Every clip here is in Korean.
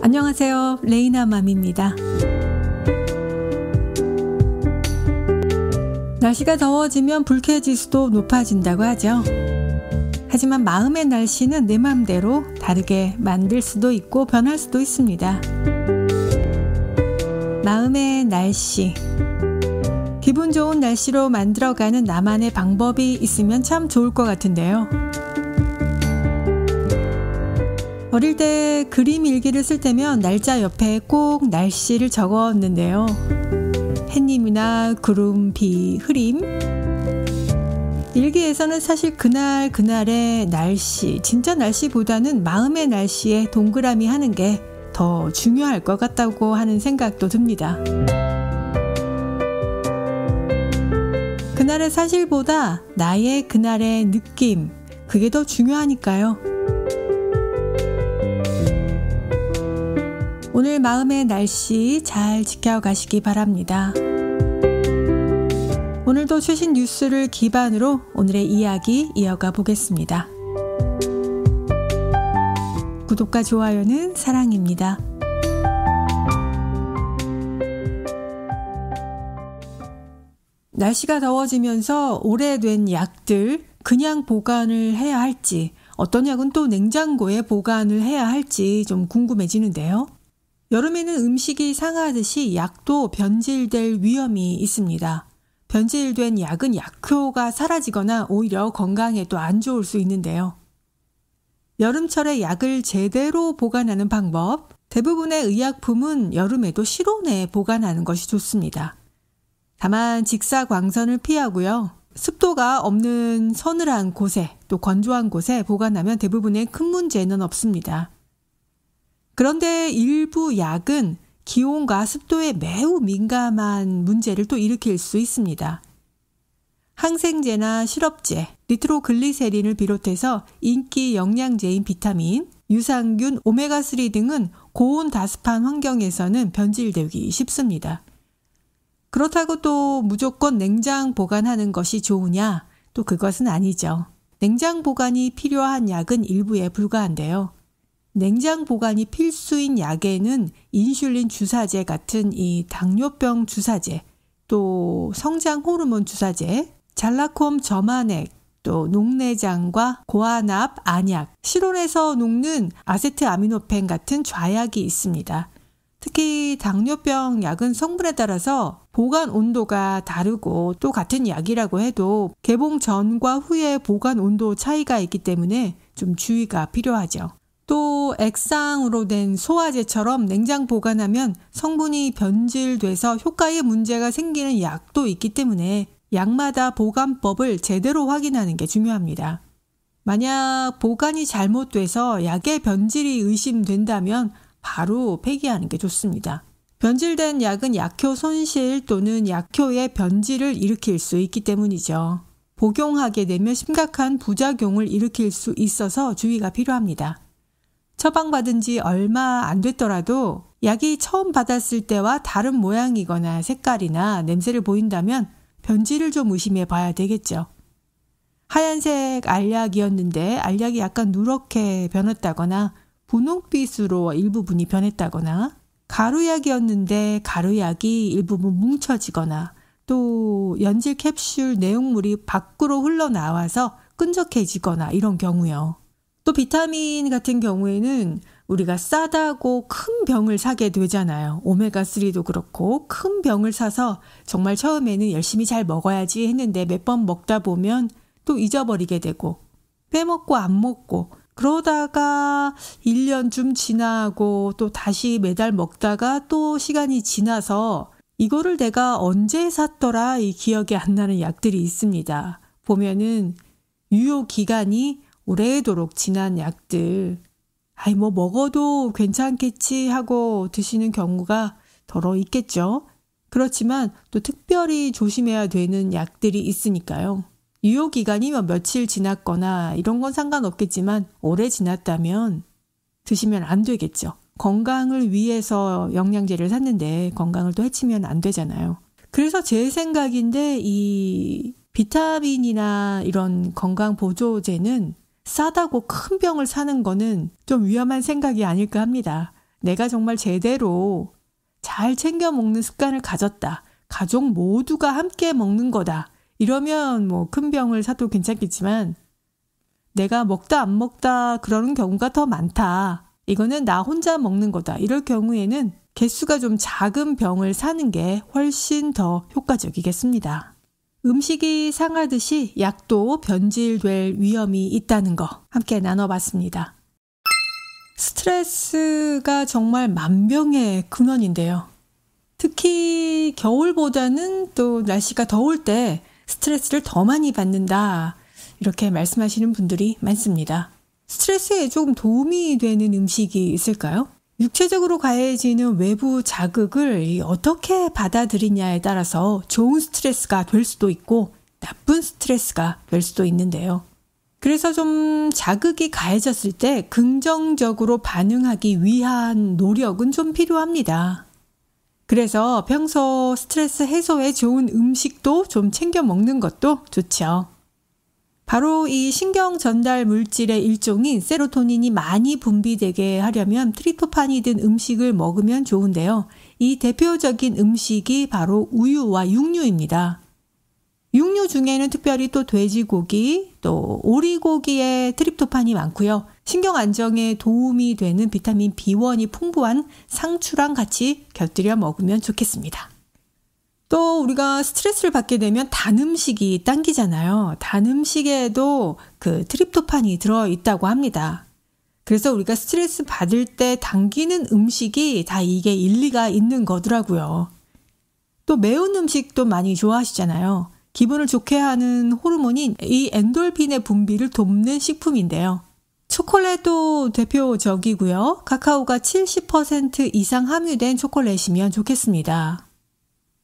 안녕하세요. 레이나맘입니다. 날씨가 더워지면 불쾌지수도 높아진다고 하죠. 하지만 마음의 날씨는 내 맘대로 다르게 만들 수도 있고 변할 수도 있습니다. 마음의 날씨. 기분 좋은 날씨로 만들어가는 나만의 방법이 있으면 참 좋을 것 같은데요. 어릴 때 그림 일기를 쓸 때면 날짜 옆에 꼭 날씨를 적었는데요. 햇님이나 구름, 비, 흐림. 일기에서는 사실 그날의 날씨, 진짜 날씨보다는 마음의 날씨에 동그라미 하는 게 더 중요할 것 같다고 하는 생각도 듭니다. 그날의 사실보다 나의 그날의 느낌, 그게 더 중요하니까요. 오늘 마음의 날씨 잘 지켜가시기 바랍니다. 오늘도 최신 뉴스를 기반으로 오늘의 이야기 이어가 보겠습니다. 구독과 좋아요는 사랑입니다. 날씨가 더워지면서 오래된 약들 그냥 보관을 해야 할지, 어떤 약은 또 냉장고에 보관을 해야 할지 좀 궁금해지는데요. 여름에는 음식이 상하듯이 약도 변질될 위험이 있습니다. 변질된 약은 약효가 사라지거나 오히려 건강에 또 안 좋을 수 있는데요. 여름철에 약을 제대로 보관하는 방법, 대부분의 의약품은 여름에도 실온에 보관하는 것이 좋습니다. 다만 직사광선을 피하고요. 습도가 없는 서늘한 곳에 또 건조한 곳에 보관하면 대부분의 큰 문제는 없습니다. 그런데 일부 약은 기온과 습도에 매우 민감한 문제를 또 일으킬 수 있습니다. 항생제나 시럽제, 니트로글리세린을 비롯해서 인기 영양제인 비타민, 유산균, 오메가3 등은 고온다습한 환경에서는 변질되기 쉽습니다. 그렇다고 또 무조건 냉장 보관하는 것이 좋으냐? 또 그것은 아니죠. 냉장 보관이 필요한 약은 일부에 불과한데요. 냉장 보관이 필수인 약에는 인슐린 주사제 같은 이 당뇨병 주사제, 또 성장 호르몬 주사제, 잘라콤 점안액, 또 녹내장과 고아납, 안약, 실온에서 녹는 아세트아미노펜 같은 좌약이 있습니다. 특히 당뇨병 약은 성분에 따라서 보관 온도가 다르고 또 같은 약이라고 해도 개봉 전과 후의 보관 온도 차이가 있기 때문에 좀 주의가 필요하죠. 또 액상으로 된 소화제처럼 냉장 보관하면 성분이 변질돼서 효과에 문제가 생기는 약도 있기 때문에 약마다 보관법을 제대로 확인하는 게 중요합니다. 만약 보관이 잘못돼서 약의 변질이 의심된다면 바로 폐기하는 게 좋습니다. 변질된 약은 약효 손실 또는 약효의 변질을 일으킬 수 있기 때문이죠. 복용하게 되면 심각한 부작용을 일으킬 수 있어서 주의가 필요합니다. 처방받은 지 얼마 안 됐더라도 약이 처음 받았을 때와 다른 모양이거나 색깔이나 냄새를 보인다면 변질을 좀 의심해 봐야 되겠죠. 하얀색 알약이었는데 알약이 약간 누렇게 변했다거나 분홍빛으로 일부분이 변했다거나 가루약이었는데 가루약이 일부분 뭉쳐지거나 또 연질 캡슐 내용물이 밖으로 흘러나와서 끈적해지거나 이런 경우요. 또 비타민 같은 경우에는 우리가 싸다고 큰 병을 사게 되잖아요. 오메가3도 그렇고 큰 병을 사서 정말 처음에는 열심히 잘 먹어야지 했는데 몇 번 먹다 보면 또 잊어버리게 되고 빼먹고 안 먹고 그러다가 1년쯤 지나고 또 다시 매달 먹다가 또 시간이 지나서 이거를 내가 언제 샀더라 이 기억이 안 나는 약들이 있습니다. 보면은 유효 기간이 오래도록 지난 약들, 뭐 먹어도 괜찮겠지 하고 드시는 경우가 더러 있겠죠. 그렇지만 또 특별히 조심해야 되는 약들이 있으니까요. 유효기간이 며칠 지났거나 이런 건 상관없겠지만 오래 지났다면 드시면 안 되겠죠. 건강을 위해서 영양제를 샀는데 건강을 또 해치면 안 되잖아요. 그래서 제 생각인데 이 비타민이나 이런 건강 보조제는 싸다고 큰 병을 사는 거는 좀 위험한 생각이 아닐까 합니다. 내가 정말 제대로 잘 챙겨 먹는 습관을 가졌다. 가족 모두가 함께 먹는 거다. 이러면 뭐 큰 병을 사도 괜찮겠지만 내가 먹다 안 먹다 그러는 경우가 더 많다. 이거는 나 혼자 먹는 거다. 이럴 경우에는 개수가 좀 작은 병을 사는 게 훨씬 더 효과적이겠습니다. 음식이 상하듯이 약도 변질될 위험이 있다는 거 함께 나눠봤습니다. 스트레스가 정말 만병의 근원인데요. 특히 겨울보다는 또 날씨가 더울 때 스트레스를 더 많이 받는다. 이렇게 말씀하시는 분들이 많습니다. 스트레스에 조금 도움이 되는 음식이 있을까요? 육체적으로 가해지는 외부 자극을 어떻게 받아들이냐에 따라서 좋은 스트레스가 될 수도 있고 나쁜 스트레스가 될 수도 있는데요. 그래서 좀 자극이 가해졌을 때 긍정적으로 반응하기 위한 노력은 좀 필요합니다. 그래서 평소 스트레스 해소에 좋은 음식도 좀 챙겨 먹는 것도 좋죠. 바로 이 신경 전달 물질의 일종인 세로토닌이 많이 분비되게 하려면 트립토판이 든 음식을 먹으면 좋은데요. 이 대표적인 음식이 바로 우유와 육류입니다. 육류 중에는 특별히 또 돼지고기, 또 오리고기에 트립토판이 많고요. 신경 안정에 도움이 되는 비타민 B1이 풍부한 상추랑 같이 곁들여 먹으면 좋겠습니다. 또 우리가 스트레스를 받게 되면 단 음식이 당기잖아요. 단 음식에도 그 트립토판이 들어있다고 합니다. 그래서 우리가 스트레스 받을 때 당기는 음식이 다 이게 일리가 있는 거더라고요. 또 매운 음식도 많이 좋아하시잖아요. 기분을 좋게 하는 호르몬인 이 엔돌핀의 분비를 돕는 식품인데요. 초콜릿도 대표적이고요. 카카오가 70% 이상 함유된 초콜릿이면 좋겠습니다.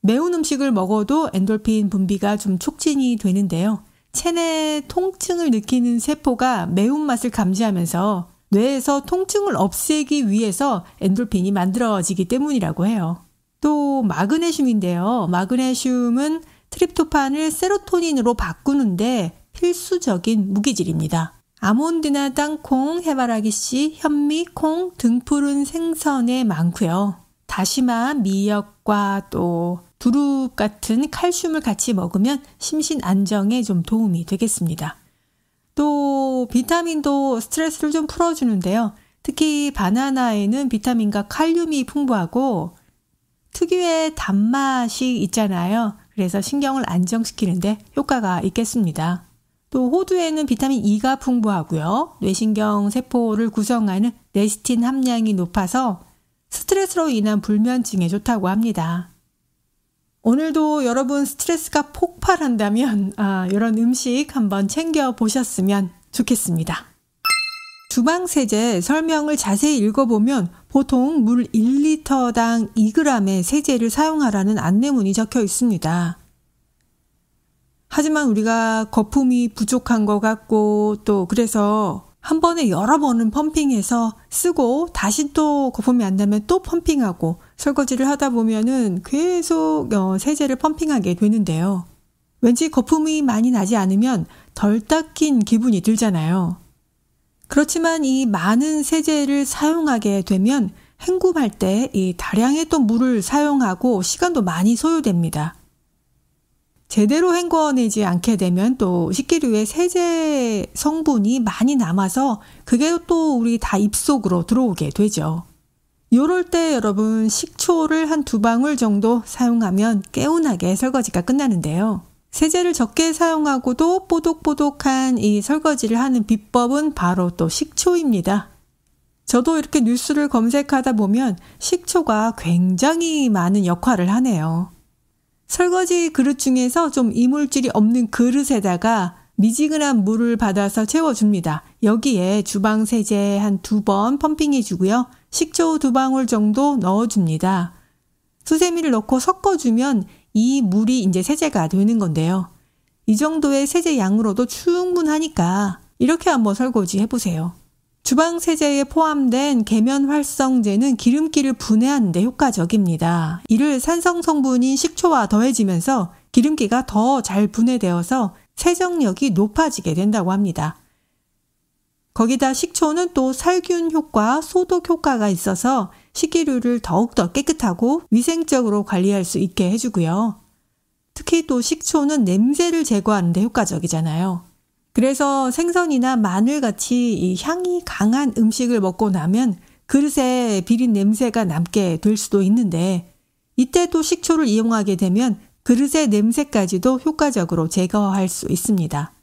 매운 음식을 먹어도 엔돌핀 분비가 좀 촉진이 되는데요. 체내 통증을 느끼는 세포가 매운맛을 감지하면서 뇌에서 통증을 없애기 위해서 엔돌핀이 만들어지기 때문이라고 해요. 또 마그네슘인데요. 마그네슘은 트립토판을 세로토닌으로 바꾸는데 필수적인 무기질입니다. 아몬드나 땅콩, 해바라기씨, 현미, 콩, 등푸른 생선에 많고요. 다시마, 미역과 또 두릅 같은 칼슘을 같이 먹으면 심신 안정에 좀 도움이 되겠습니다. 또 비타민도 스트레스를 좀 풀어주는데요. 특히 바나나에는 비타민과 칼륨이 풍부하고 특유의 단맛이 있잖아요. 그래서 신경을 안정시키는데 효과가 있겠습니다. 또 호두에는 비타민 E가 풍부하고요. 뇌신경 세포를 구성하는 레시틴 함량이 높아서 스트레스로 인한 불면증에 좋다고 합니다. 오늘도 여러분 스트레스가 폭발한다면 이런 음식 한번 챙겨보셨으면 좋겠습니다. 주방세제 설명을 자세히 읽어보면 보통 물 1리터당 2g의 세제를 사용하라는 안내문이 적혀 있습니다. 하지만 우리가 거품이 부족한 것 같고 또 그래서 한 번에 여러 번은 펌핑해서 쓰고 다시 또 거품이 안 나면 또 펌핑하고 설거지를 하다 보면은 계속 세제를 펌핑하게 되는데요. 왠지 거품이 많이 나지 않으면 덜 닦인 기분이 들잖아요. 그렇지만 이 많은 세제를 사용하게 되면 헹굼할 때 이 다량의 또 물을 사용하고 시간도 많이 소요됩니다. 제대로 헹궈내지 않게 되면 또 식기류에 세제 성분이 많이 남아서 그게 또 우리 다 입속으로 들어오게 되죠. 이럴 때 여러분 식초를 한 2방울 정도 사용하면 개운하게 설거지가 끝나는데요. 세제를 적게 사용하고도 뽀독뽀독한 이 설거지를 하는 비법은 바로 또 식초입니다. 저도 이렇게 뉴스를 검색하다 보면 식초가 굉장히 많은 역할을 하네요. 설거지 그릇 중에서 좀 이물질이 없는 그릇에다가 미지근한 물을 받아서 채워줍니다. 여기에 주방 세제 한 2번 펌핑해주고요. 식초 2방울 정도 넣어줍니다. 수세미를 넣고 섞어주면 이 물이 이제 세제가 되는 건데요. 이 정도의 세제 양으로도 충분하니까 이렇게 한번 설거지 해보세요. 주방 세제에 포함된 계면활성제는 기름기를 분해하는 데 효과적입니다. 이를 산성 성분인 식초와 더해지면서 기름기가 더 잘 분해되어서 세정력이 높아지게 된다고 합니다. 거기다 식초는 또 살균 효과, 소독 효과가 있어서 식기류를 더욱더 깨끗하고 위생적으로 관리할 수 있게 해주고요. 특히 또 식초는 냄새를 제거하는 데 효과적이잖아요. 그래서 생선이나 마늘같이 이 향이 강한 음식을 먹고 나면 그릇에 비린 냄새가 남게 될 수도 있는데 이때도 식초를 이용하게 되면 그릇의 냄새까지도 효과적으로 제거할 수 있습니다.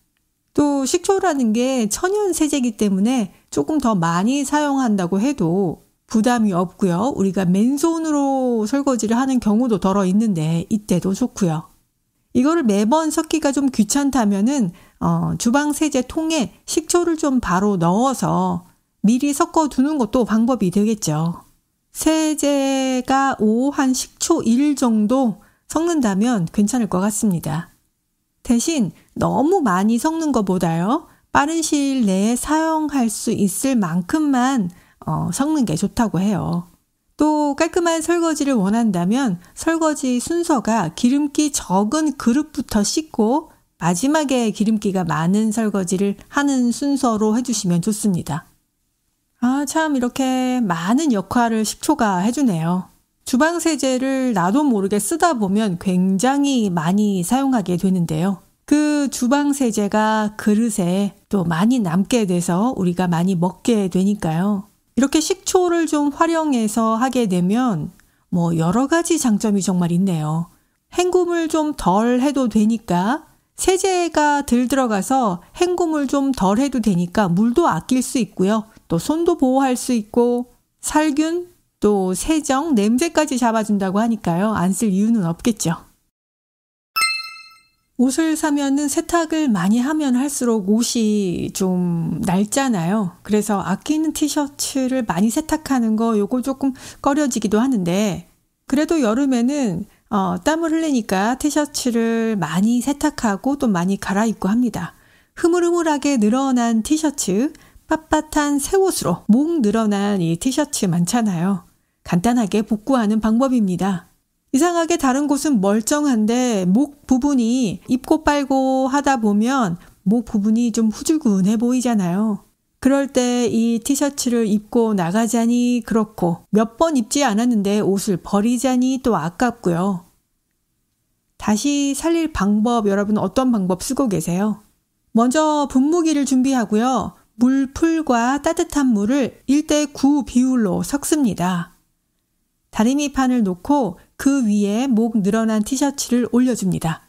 또 식초라는 게 천연 세제이기 때문에 조금 더 많이 사용한다고 해도 부담이 없고요. 우리가 맨손으로 설거지를 하는 경우도 덜어 있는데 이때도 좋고요. 이거를 매번 섞기가 좀 귀찮다면은 주방 세제 통에 식초를 좀 바로 넣어서 미리 섞어 두는 것도 방법이 되겠죠. 세제가 한 식초 1 정도 섞는다면 괜찮을 것 같습니다. 대신 너무 많이 섞는 것보다요. 빠른 시일 내에 사용할 수 있을 만큼만 섞는 게 좋다고 해요. 또 깔끔한 설거지를 원한다면 설거지 순서가 기름기 적은 그릇부터 씻고 마지막에 기름기가 많은 설거지를 하는 순서로 해주시면 좋습니다. 참 이렇게 많은 역할을 식초가 해주네요. 주방 세제를 나도 모르게 쓰다 보면 굉장히 많이 사용하게 되는데요. 그 주방 세제가 그릇에 또 많이 남게 돼서 우리가 많이 먹게 되니까요. 이렇게 식초를 좀 활용해서 하게 되면 여러 가지 장점이 정말 있네요. 헹굼을 좀 덜 해도 되니까 세제가 덜 들어가서 헹굼을 좀 덜 해도 되니까 물도 아낄 수 있고요. 또 손도 보호할 수 있고 살균, 또 세정, 냄새까지 잡아준다고 하니까요. 안 쓸 이유는 없겠죠. 옷을 사면은 세탁을 많이 하면 할수록 옷이 좀 낡잖아요. 그래서 아끼는 티셔츠를 많이 세탁하는 거 요거 조금 꺼려지기도 하는데 그래도 여름에는 땀을 흘리니까 티셔츠를 많이 세탁하고 또 많이 갈아입고 합니다. 흐물흐물하게 늘어난 티셔츠, 빳빳한 새 옷으로 목 늘어난 이 티셔츠 많잖아요. 간단하게 복구하는 방법입니다. 이상하게 다른 곳은 멀쩡한데 목 부분이 입고 빨고 하다 보면 목 부분이 좀 후줄근해 보이잖아요. 그럴 때 이 티셔츠를 입고 나가자니 그렇고 몇 번 입지 않았는데 옷을 버리자니 또 아깝고요. 다시 살릴 방법 여러분 어떤 방법 쓰고 계세요? 먼저 분무기를 준비하고요. 물풀과 따뜻한 물을 1:9 비율로 섞습니다. 다리미판을 놓고 그 위에 목 늘어난 티셔츠를 올려줍니다.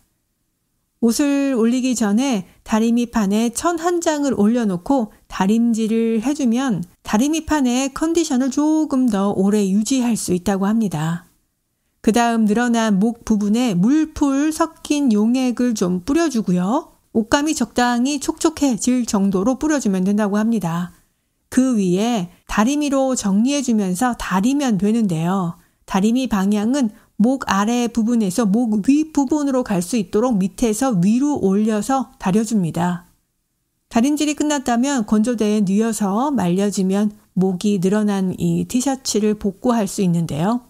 옷을 올리기 전에 다리미판에 천 한 장을 올려놓고 다림질을 해주면 다리미판의 컨디션을 조금 더 오래 유지할 수 있다고 합니다. 그 다음 늘어난 목 부분에 물풀 섞인 용액을 좀 뿌려주고요. 옷감이 적당히 촉촉해질 정도로 뿌려주면 된다고 합니다. 그 위에 다리미로 정리해주면서 다리면 되는데요. 다리미 방향은 목 아래 부분에서 목 위 부분으로 갈 수 있도록 밑에서 위로 올려서 다려줍니다. 다림질이 끝났다면 건조대에 뉘어서 말려주면 목이 늘어난 이 티셔츠를 복구할 수 있는데요.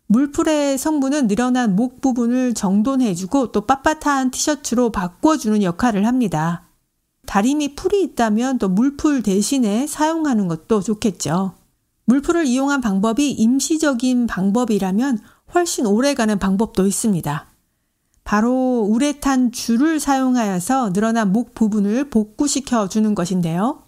물풀의 성분은 늘어난 목 부분을 정돈해주고 또 빳빳한 티셔츠로 바꿔주는 역할을 합니다. 다리미 풀이 있다면 또 물풀 대신에 사용하는 것도 좋겠죠. 물풀을 이용한 방법이 임시적인 방법이라면 훨씬 오래가는 방법도 있습니다. 바로 우레탄 줄을 사용하여서 늘어난 목 부분을 복구시켜 주는 것인데요.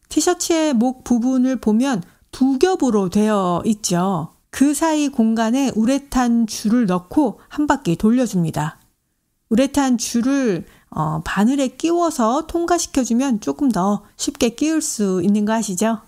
티셔츠의 목 부분을 보면 두 겹으로 되어 있죠. 그 사이 공간에 우레탄 줄을 넣고 한 바퀴 돌려줍니다. 우레탄 줄을 바늘에 끼워서 통과시켜주면 조금 더 쉽게 끼울 수 있는 거 아시죠?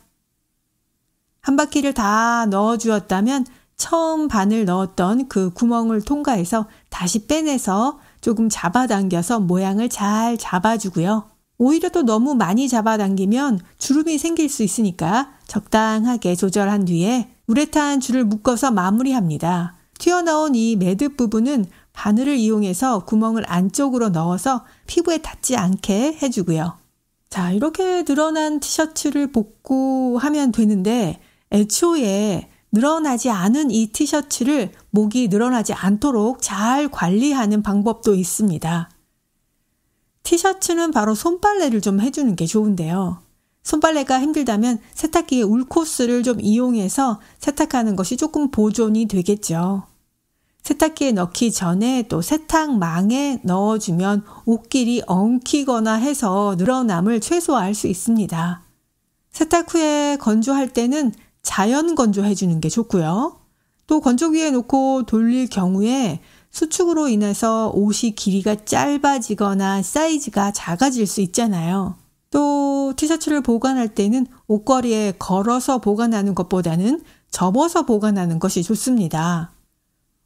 한 바퀴를 다 넣어주었다면 처음 바늘 넣었던 그 구멍을 통과해서 다시 빼내서 조금 잡아당겨서 모양을 잘 잡아주고요. 오히려 또 너무 많이 잡아당기면 주름이 생길 수 있으니까 적당하게 조절한 뒤에 우레탄 줄을 묶어서 마무리합니다. 튀어나온 이 매듭 부분은 바늘을 이용해서 구멍을 안쪽으로 넣어서 피부에 닿지 않게 해주고요. 자, 이렇게 늘어난 티셔츠를 복구하면 되는데 애초에 늘어나지 않은 이 티셔츠를 목이 늘어나지 않도록 잘 관리하는 방법도 있습니다. 티셔츠는 바로 손빨래를 좀 해주는 게 좋은데요. 손빨래가 힘들다면 세탁기의 울코스를 좀 이용해서 세탁하는 것이 조금 보존이 되겠죠. 세탁기에 넣기 전에 또 세탁망에 넣어주면 옷길이 엉키거나 해서 늘어남을 최소화할 수 있습니다. 세탁 후에 건조할 때는 자연 건조해주는 게 좋고요. 또 건조기에 놓고 돌릴 경우에 수축으로 인해서 옷이 길이가 짧아지거나 사이즈가 작아질 수 있잖아요. 또 티셔츠를 보관할 때는 옷걸이에 걸어서 보관하는 것보다는 접어서 보관하는 것이 좋습니다.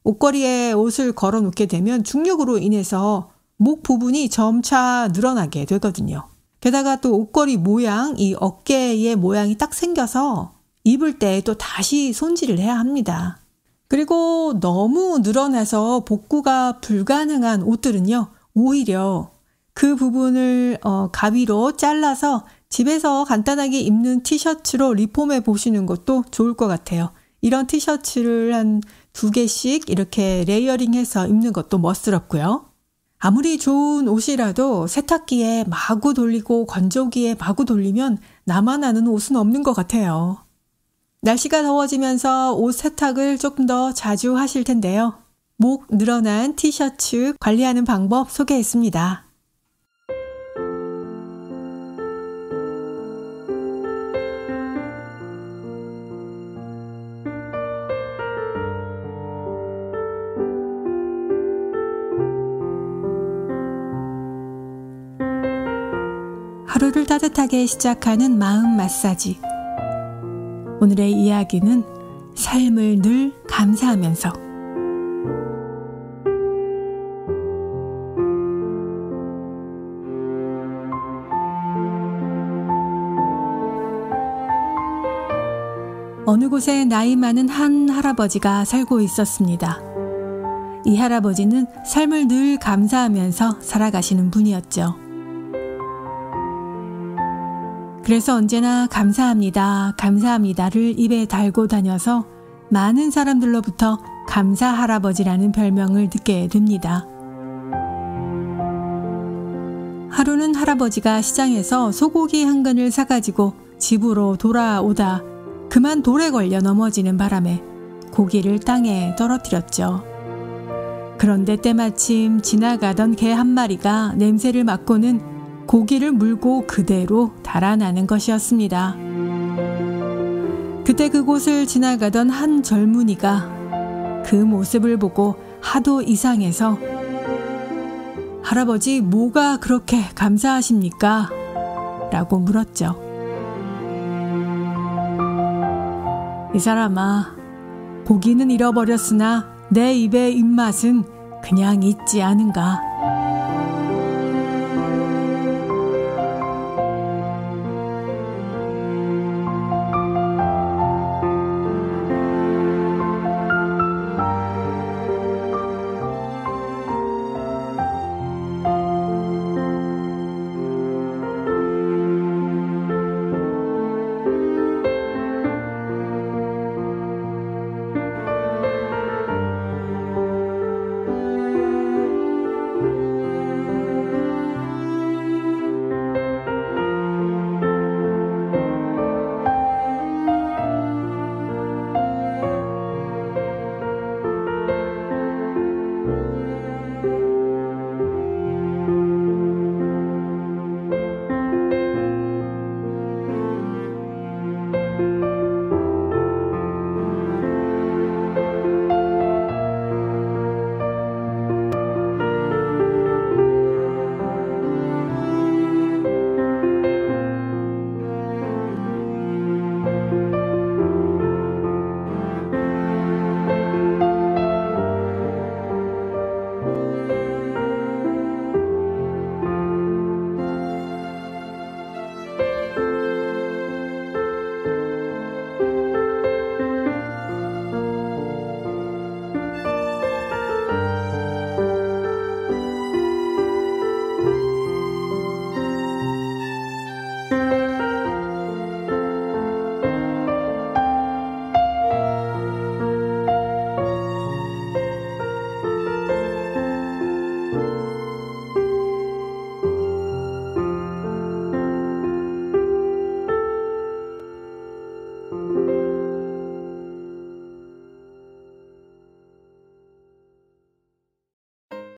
옷걸이에 옷을 걸어 놓게 되면 중력으로 인해서 목 부분이 점차 늘어나게 되거든요. 게다가 또 옷걸이 모양, 이 어깨의 모양이 딱 생겨서 입을 때 또 다시 손질을 해야 합니다. 그리고 너무 늘어나서 복구가 불가능한 옷들은요, 오히려 그 부분을 가위로 잘라서 집에서 간단하게 입는 티셔츠로 리폼해 보시는 것도 좋을 것 같아요. 이런 티셔츠를 한 2개씩 이렇게 레이어링해서 입는 것도 멋스럽고요. 아무리 좋은 옷이라도 세탁기에 마구 돌리고 건조기에 마구 돌리면 나만 아는 옷은 없는 것 같아요. 날씨가 더워지면서 옷 세탁을 조금 더 자주 하실 텐데요. 목 늘어난 티셔츠 관리하는 방법 소개했습니다. 하루를 따뜻하게 시작하는 마음 마사지. 오늘의 이야기는 삶을 늘 감사하면서. 어느 곳에 나이 많은 한 할아버지가 살고 있었습니다. 이 할아버지는 삶을 늘 감사하면서 살아가시는 분이었죠. 그래서 언제나 감사합니다, 감사합니다를 입에 달고 다녀서 많은 사람들로부터 감사 할아버지라는 별명을 듣게 됩니다. 하루는 할아버지가 시장에서 소고기 한 근을 사가지고 집으로 돌아오다 그만 돌에 걸려 넘어지는 바람에 고기를 땅에 떨어뜨렸죠. 그런데 때마침 지나가던 개 한 마리가 냄새를 맡고는 고기를 물고 그대로 달아나는 것이었습니다. 그때 그곳을 지나가던 한 젊은이가 그 모습을 보고 하도 이상해서 할아버지 뭐가 그렇게 감사하십니까? 라고 물었죠. 이 사람아, 고기는 잃어버렸으나 내 입의 입맛은 그냥 있지 않은가?